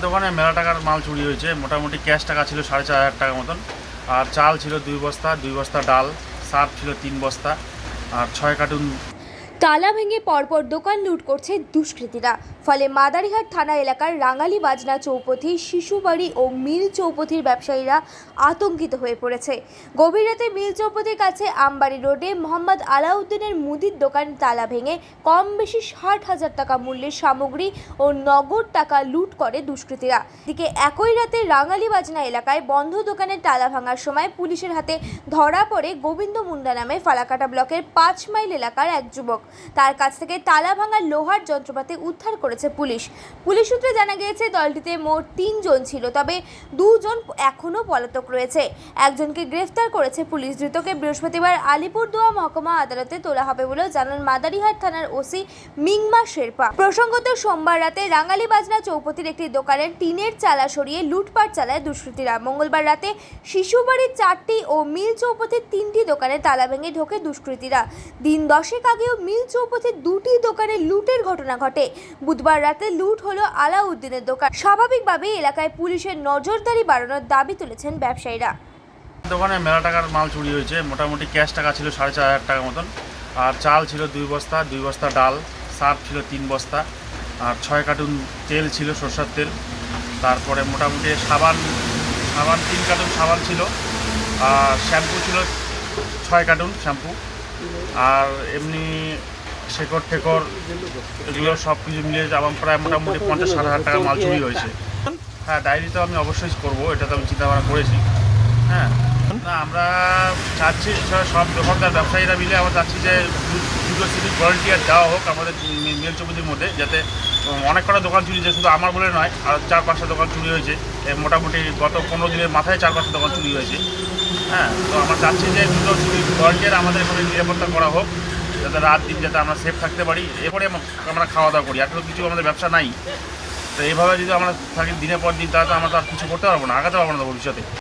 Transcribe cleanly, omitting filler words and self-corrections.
দোকানে মেলা টাকার মাল চুরি হয়েছে। মোটামুটি ক্যাশ টাকা ছিল 4,500 টাকার মতন, আর চাল ছিল 2 বস্তা ডাল, সার্ফ ছিল 3 বস্তা, আর 6 কার্টুন। তালা ভেঙে পরপর দোকান লুট করছে দুষ্কৃতীরা। ফলে মাদারিহাট থানা এলাকার রাঙালি বাজনা চৌপথি, শিশুবাড়ি ও মিল চৌপথির ব্যবসায়ীরা আতঙ্কিত হয়ে পড়েছে। গভীর রাতে মিল চৌপথির কাছে আমবাড়ি রোডে মোহাম্মদ আলাউদ্দিনের মুদির দোকান তালা ভেঙে কম বেশি 60,000 টাকা মূল্যের সামগ্রী ও নগদ টাকা লুট করে দুষ্কৃতীরা। এদিকে একই রাতে রাঙালি বাজনা এলাকায় বন্ধ দোকানের তালা ভাঙার সময় পুলিশের হাতে ধরা পড়ে গোবিন্দ মুন্ডা নামে ফালাকাটা ব্লকের 5 মাইল এলাকার এক যুবক। তার কাছ থেকে তালা ভাঙার লোহার যন্ত্রপাতি উদ্ধার করেছে পুলিশ। পুলিশ সূত্রে জানা গিয়েছে দলটিতে মোট 3 জন ছিল, তবে 2 জন এখনও পলাতক রয়েছে। একজনকে গ্রেফতার করেছে পুলিশ। ধৃতকে বৃহস্পতিবার আলিপুরদুয়ার মহকুমা আদালতে তোলা হবে বলেও জানান মাদারিহাট থানার ওসি মিংমা শেরপা। প্রসঙ্গত, সোমবার রাতে রাঙালি বাজনা চৌপথির একটি দোকানের টিনের চালা সরিয়ে লুটপাট চালায় দুষ্কৃতীরা। মঙ্গলবার রাতে শিশুবাড়ির 4টি ও মিল চৌপথির 3টি দোকানে তালা ভেঙে ঢোকে দুষ্কৃতীরা। দিন 10 আগেও মিল চৌপথির 2টি দোকানে লুটের ঘটনা ঘটে। বুধবার রাতে লুট হলো আলাউদ্দিনের দোকান। স্বাভাবিকভাবেই এলাকায় পুলিশের নজরদারি বাড়ানোর দাবি তুলেছেন ব্যবসায়ীরা। দোকানে মেলা টাকার মাল চুরি হয়েছে। মোটামুটি ক্যাশ টাকা ছিল 4,500 টাকার মতন, আর চাল ছিল 2 বস্তা ডাল, সার্ফ ছিল 3 বস্তা, আর 6 কার্টুন তেল ছিল, সরষের তেল। তারপরে মোটামুটি সাবান 3 কার্টুন সাবান ছিল, আর শ্যাম্পু ছিল 6 কার্টুন শ্যাম্পু, আর এমনি শেকড় ঠেকড় এগুলো সব কিছু মিলিয়ে আমার প্রায় মোটামুটি 50-60 হাজার টাকা মাল চুরি হয়েছে। হ্যাঁ, ডায়েরি তো আমি অবশ্যই করবো, এটা তো আমি চিন্তা ভাবনা করেছি। হ্যাঁ, না আমরা চাচ্ছি সব দোকানদার ব্যবসায়ীরা মিলে আমরা চাচ্ছি যে 2 সিভিক ভলেন্টিয়ার দেওয়া হোক আমাদের মিল চৌপথির মধ্যে, যাতে অনেক কটা দোকান চুরি হয়েছে, শুধু আমার বলে নয়, আর 4-5টা দোকান চুরি হয়েছে। মোটামুটি গত 15 দিনের মাথায় 4-5টা দোকান চুরি হয়েছে। হ্যাঁ, তো আমরা চাচ্ছি যে 2 সিভিক ভলেন্টিয়ার আমাদের এখানে নিরাপত্তা করা হোক, যাতে রাত দিন যাতে আমরা সেফ থাকতে পারি। এরপরে আমরা খাওয়া দাওয়া করি, আর কিছু আমাদের ব্যবসা নাই। তো এইভাবে যদি আমরা থাকি দিনের পর দিন, তাহলে তো আমরা তো আর কিছু করতে পারবো না, আগাতে পারবো না ভবিষ্যতে।